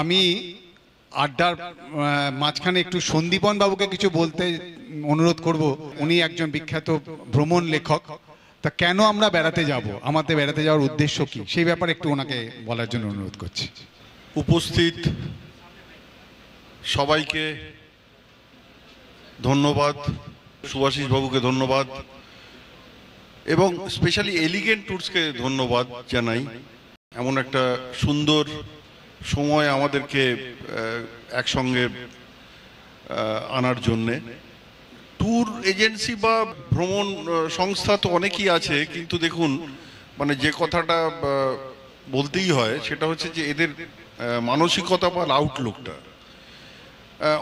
আমি আড্ডার মাঝখানে একটু সন্দীপন বাবুকে কিছু বলতে অনুরোধ করব। উনি একজন বিখ্যাত ভ্রমণ লেখক। তা কেন আমরা বেড়াতে যাব, আমাদের বেড়াতে যাওয়ার উদ্দেশ্য কি, সেই ব্যাপারে একটু ওনাকে বলার জন্য অনুরোধ করছি। উপস্থিত সবাইকে ধন্যবাদ, সুভাষিস বাবুকে ধন্যবাদ এবং স্পেশালি এলিগেন্ট ট্যুরসকে ধন্যবাদ জানাই। এমন একটা সুন্দর সময় আমাদেরকে একসঙ্গে আনার জন্যে। ট্যুর এজেন্সি বা ভ্রমণ সংস্থা তো অনেকই আছে, কিন্তু দেখুন মানে যে কথাটা বলতেই হয় সেটা হচ্ছে যে এদের মানসিকতা বা আউটলুকটা।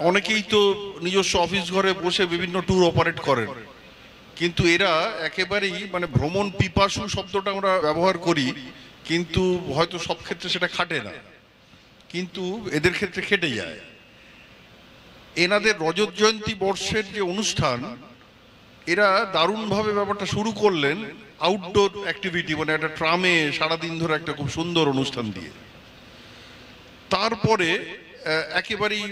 অনেকেই তো নিজস্ব অফিস ঘরে বসে বিভিন্ন ট্যুর অপারেট করেন, কিন্তু এরা একেবারেই মানে ভ্রমণ পিপাসু শব্দটা আমরা ব্যবহার করি, কিন্তু হয়তো সব ক্ষেত্রে সেটা খাটে না, কিন্তু এদের ক্ষেত্রে খেটে যায়। এনাদের রজত জয়ন্তী বর্ষের যে অনুষ্ঠান, এরা দারুণভাবে ব্যাপারটা শুরু করলেন আউটডোর অ্যাক্টিভিটি, মানে একটা ট্রামে সারাদিন ধরে একটা খুব সুন্দর অনুষ্ঠান দিয়ে। তারপরে একেবারেই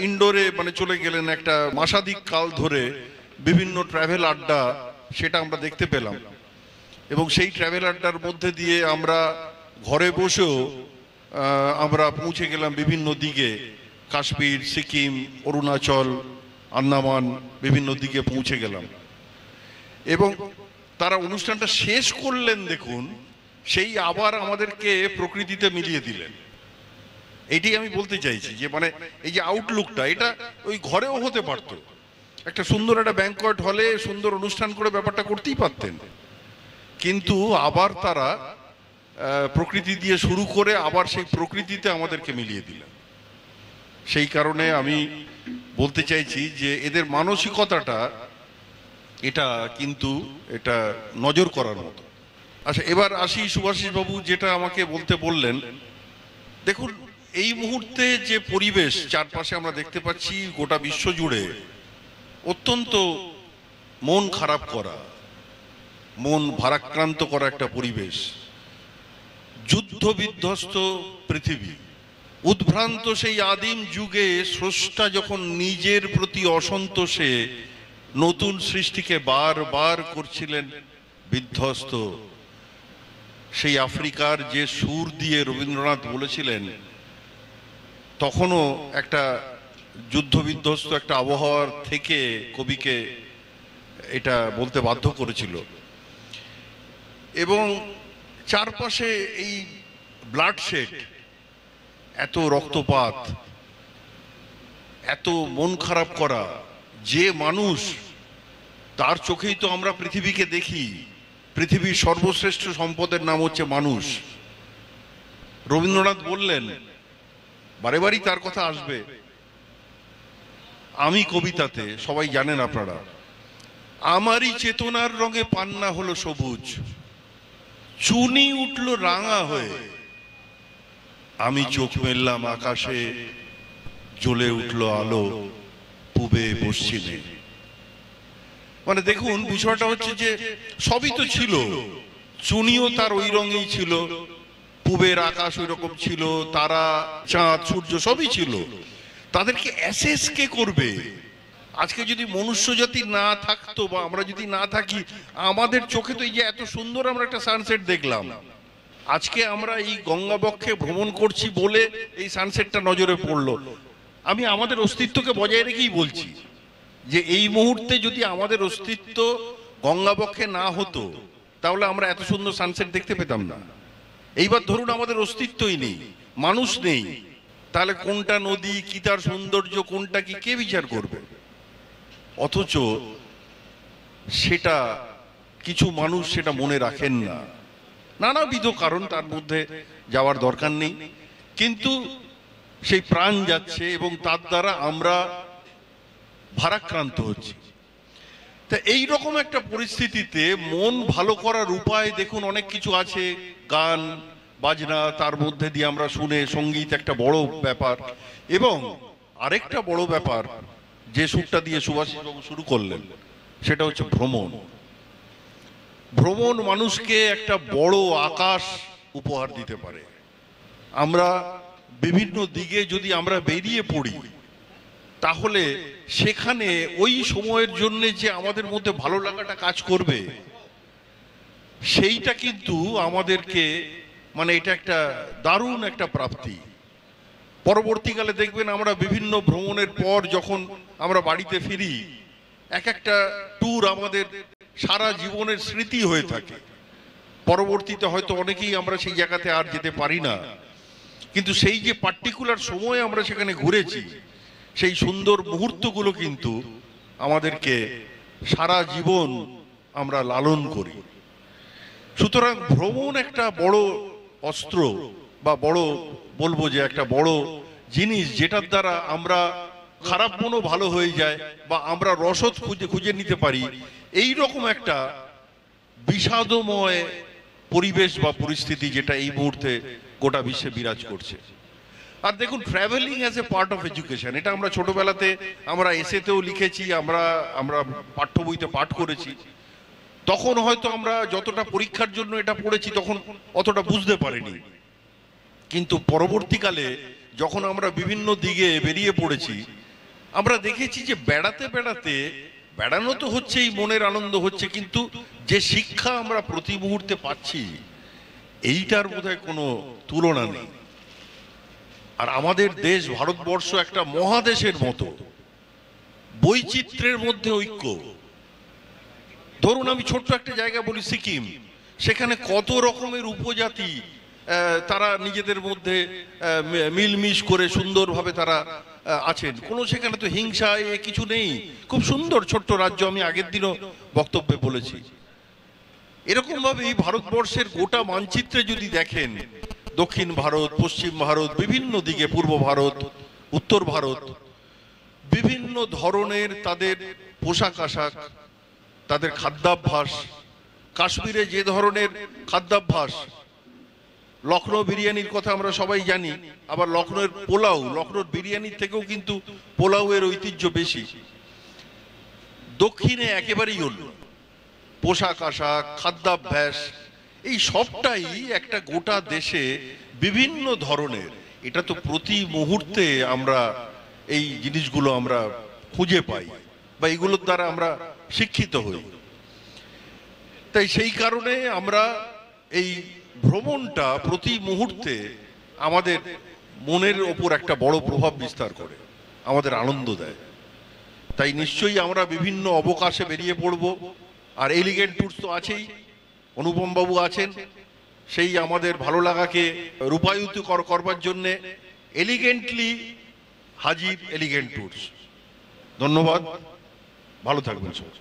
ইনডোরে মানে চলে গেলেন একটা মাসাধিক কাল ধরে বিভিন্ন ট্রাভেল আড্ডা, সেটা আমরা দেখতে পেলাম। এবং সেই ট্রাভেল আড্ডার মধ্যে দিয়ে আমরা ঘরে বসেও আমরা পৌঁছে গেলাম বিভিন্ন দিকে, কাশ্মীর, সিকিম, অরুণাচল, আন্দামান, বিভিন্ন দিকে পৌঁছে গেলাম। এবং তারা অনুষ্ঠানটা শেষ করলেন, দেখুন সেই আবার আমাদেরকে প্রকৃতিতে মিলিয়ে দিলেন। এটাই আমি বলতে চাইছি যে মানে এই যে আউটলুকটা, এটা ওই ঘরেও হতে পারতো, একটা সুন্দর একটা ব্যাংকোয়েট হলে সুন্দর অনুষ্ঠান করে ব্যাপারটা করতেই পারতেন, কিন্তু আবার তারা প্রকৃতি দিয়ে শুরু করে আবার সেই প্রকৃতিতে আমাদেরকে মিলিয়ে দিলেন। সেই কারণে আমি বলতে চাইছি যে এদের মানসিকতাটা এটা কিন্তু এটা নজর করার মতো। আচ্ছা, এবার আসি সুভাষিস বাবু যেটা আমাকে বলতে বললেন। দেখুন এই মুহূর্তে যে পরিবেশ চারপাশে আমরা দেখতে পাচ্ছি গোটা বিশ্ব জুড়ে, অত্যন্ত মন খারাপ করা, মন ভারাক্রান্ত করা একটা পরিবেশ। যুদ্ধ বিধ্বস্ত পৃথিবী, উদ্ভ্রান্ত সেই আদিম যুগে স্রষ্টা যখন নিজের প্রতি অসন্তোষে নতুন সৃষ্টিকে বারবার করছিলেন বিধ্বস্ত, সেই আফ্রিকার যে সুর দিয়ে রবীন্দ্রনাথ বলেছিলেন, তখনও একটা যুদ্ধ বিধ্বস্ত একটা আবহাওয়ার থেকে কবিকে এটা বলতে বাধ্য করেছিল। এবং চারপাশে এই ব্লাডশেড, এত রক্তপাত, এত মন খারাপ করা, যে মানুষ তার চোখেই তো আমরা পৃথিবীকে দেখি। পৃথিবীর সর্বশ্রেষ্ঠ সম্পদের নাম হচ্ছে মানুষ। রবীন্দ্রনাথ বললেন, বারে বারেই তার কথা আসবে, আমি কবিতাতে, সবাই জানেন আপনারা, আমারই চেতনার রঙে পান্না হলো সবুজ, চুনি উঠল রাঙা হয়ে, আমি চোখ মেললাম আকাশে, জ্বলে উঠল আলো পূবে পশ্চিমে। মানে দেখুন বিষয়টা হচ্ছে যে সবই তো ছিল, চুনিও তার ওই রঙেই ছিল, পূবের আকাশ ওই রকম ছিল, তারা, চাঁদ, সূর্য সবই ছিল। তাদেরকে অ্যাসেস কে করবে? আজকে যদি মনুষ্য জাতি না থাকতো বা আমরা যদি না থাকি, আমাদের চোখে তো এই যে এত সুন্দর আমরা একটা সানসেট দেখলাম, আজকে আমরা এই গঙ্গাবক্ষে ভ্রমণ করছি বলে এই সানসেটটা নজরে পড়লো। আমি আমাদের অস্তিত্বকে বজায় রেখেই বলছি যে এই মুহূর্তে যদি আমাদের অস্তিত্ব গঙ্গাবক্ষে না হতো, তাহলে আমরা এত সুন্দর সানসেট দেখতে পেতাম না। এইবার ধরুন আমাদের অস্তিত্বই নেই, মানুষ নেই, তাহলে কোনটা নদী, কি তার সৌন্দর্য, কোনটা কি, কে বিচার করবে? অথচ সেটা কিছু মানুষ সেটা মনে রাখেন না, নানাবিধ কারণ, তার মধ্যে যাওয়ার দরকার নেই, কিন্তু সেই প্রাণ যাচ্ছে এবং তার দ্বারা আমরা ভারাক্রান্ত হচ্ছি। তা এইরকম একটা পরিস্থিতিতে মন ভালো করার উপায় দেখুন অনেক কিছু আছে, গান বাজনা, তার মধ্যে দিয়ে আমরা শুনে, সঙ্গীত একটা বড় ব্যাপার। এবং আরেকটা বড় ব্যাপার যে সুরটা দিয়ে সুভাষিস বাবু শুরু করলেন, সেটা হচ্ছে ভ্রমণ। ভ্রমণ মানুষকে একটা বড় আকাশ উপহার দিতে পারে। আমরা বিভিন্ন দিকে যদি আমরা বেরিয়ে পড়ি, তাহলে সেখানে ওই সময়ের জন্য যে আমাদের মধ্যে ভালো লাগাটা কাজ করবে, সেইটা কিন্তু আমাদেরকে মানে এটা একটা দারুণ একটা প্রাপ্তি। পরবর্তীকালে দেখবেন আমরা বিভিন্ন ভ্রমণের পর যখন আমরা বাড়িতে ফিরি, এক একটা ট্যুর আমাদের সারা জীবনের স্মৃতি হয়ে থাকে। পরবর্তীতে হয়তো অনেকেই আমরা সেই জায়গাতে আর যেতে পারি না, কিন্তু সেই যে পার্টিকুলার সময়ে আমরা সেখানে ঘুরেছি, সেই সুন্দর মুহূর্তগুলো কিন্তু আমাদেরকে সারা জীবন আমরা লালন করি। সুতরাং ভ্রমণ একটা বড় অস্ত্র, বা বড় বলবো যে একটা বড় জিনিস, যেটার দ্বারা আমরা খারাপ মনও ভালো হয়ে যায়, বা আমরা রসদ খুঁজে নিতে পারি। এই রকম একটা বিষাদময় পরিবেশ বা পরিস্থিতি যেটা এই মুহূর্তে গোটা বিশ্বে বিরাজ করছে। আর দেখুন, travelling as a part of education, এটা আমরা ছোটবেলাতে আমরা এসেতেও লিখেছি, আমরা পাঠ্য বইতে পাঠ করেছি। তখন হয়তো আমরা যতটা পরীক্ষার জন্য এটা পড়েছি তখন অতটা বুঝতে পারিনি, কিন্তু পরবর্তীকালে যখন আমরা বিভিন্ন দিকে বেরিয়ে পড়েছি, আমরা দেখেছি যে বেড়াতে বেড়াতে, বেড়ানো তো হচ্ছেই, মনের আনন্দ হচ্ছে, কিন্তু যে শিক্ষা আমরা প্রতি মুহূর্তে পাচ্ছি, এইটার বোধহয় কোনো তুলনা নেই। আর আমাদের দেশ ভারতবর্ষ একটা মহাদেশের মতো, বৈচিত্র্যের মধ্যে ঐক্য। ধরুন আমি ছোট্ট একটা জায়গা বলি, সিকিম, সেখানে কত রকমের উপজাতি তারা নিজেদের মধ্যে মিলমিশ করে সুন্দরভাবে তারা আছেন। কোনো সেখানে তো হিংসা কিছু নেই, খুব সুন্দর ছোট্ট রাজ্য। আমি আগের দিনও বক্তব্যে বলেছি, এরকম ভাবে এই ভারতবর্ষের গোটা মানচিত্রে যদি দেখেন, দক্ষিণ ভারত, পশ্চিম ভারত, বিভিন্ন দিকে, পূর্ব ভারত, উত্তর ভারত, বিভিন্ন ধরনের তাদের পোশাক আশাক, তাদের খাদ্যাভ্যাস। কাশ্মীরে যে ধরনের খাদ্যাভ্যাস, লখনৌ বিরিয়ানির কথা আমরা সবাই জানি, আবার লখনৌয়ের পোলাও, লখনৌর বিরিয়ানির থেকেও কিন্তু পোলাওয়ের ঐতিহ্য বেশি। দক্ষিণে একেবারেই অন্য পোশাক আশাক, খাদ্যাভ্যাস, এই সবটাই একটা গোটা দেশে বিভিন্ন ধরনের। এটা তো প্রতি মুহূর্তে আমরা এই জিনিসগুলো আমরা খুঁজে পাই, বা এগুলোর দ্বারা আমরা শিক্ষিত হই। তাই সেই কারণে আমরা এই ভ্রমণটা প্রতি মুহূর্তে আমাদের মনের ওপর একটা বড় প্রভাব বিস্তার করে, আমাদের আনন্দ দেয়। তাই নিশ্চয়ই আমরা বিভিন্ন অবকাশে বেরিয়ে পড়ব। আর এলিগেন্ট ট্যুরস তো আছেই, অনুপম বাবু আছেন, সেই আমাদের ভালো লাগাকে রূপায়িত করবার জন্যে এলিগেন্টলি হাজির এলিগেন্ট ট্যুরস। ধন্যবাদ, ভালো থাকবেন সবাই।